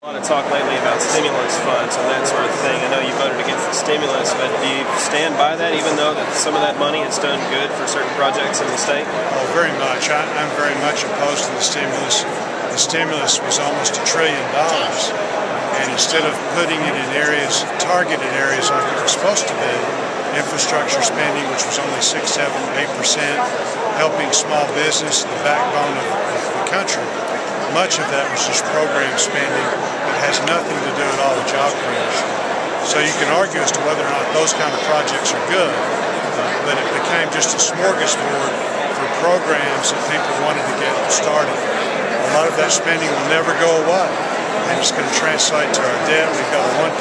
A lot of talk lately about stimulus funds and that sort of thing. I know you voted against the stimulus, but do you stand by that even though that some of that money has done good for certain projects in the state? Oh, very much. I'm very much opposed to the stimulus. The stimulus was almost $1 trillion, and instead of putting it in areas, targeted areas like it was supposed to be, infrastructure spending, which was only 6, 7, 8%, helping small business, the backbone of the country, much of that was just program spending that has nothing to do at all with job creation. So you can argue as to whether or not those kind of projects are good, but it became just a smorgasbord for programs that people wanted to get started. A lot of that spending will never go away, and it's going to translate to our debt. We've got a $1.8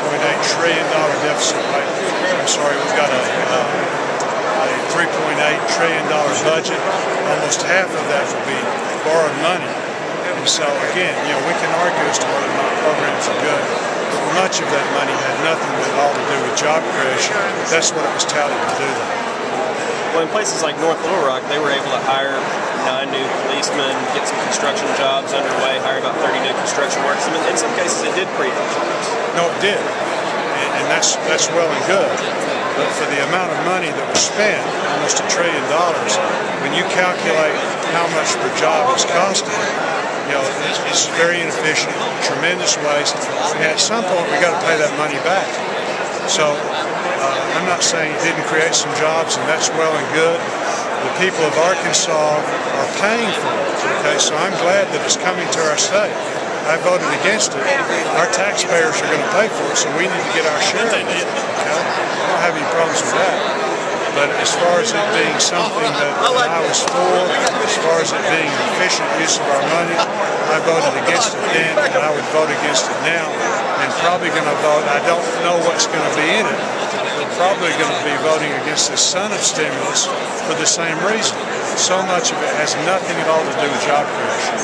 trillion deficit. We've got a $3.8 trillion budget. Almost half of that will be borrowed money. And so again, we can argue as to whether or not programs are good, but much of that money had nothing at all to do with job creation. That's what it was touted to do that. Well, in places like North Little Rock, they were able to hire 9 new policemen, get some construction jobs underway, hire about 30 new construction workers. I mean, in some cases, it did create jobs. No, it did, and that's well and good. But for the amount of money that was spent, almost $1 trillion, when you calculate how much per job it's costing, it's very inefficient, tremendous waste, and at some point we got to pay that money back. So I'm not saying it didn't create some jobs, and that's well and good. The people of Arkansas are paying for it, okay? So I'm glad that it's coming to our state. I voted against it. Our taxpayers are going to pay for it, so we need to get our share of it, okay? I don't have any problems with that. But as far as it being something that I was for, as far as it being an efficient use of our money, I voted against it then, and I would vote against it now, and probably going to vote, I don't know what's going to be in it, but probably going to be voting against the son of stimulus for the same reason. So much of it has nothing at all to do with job creation.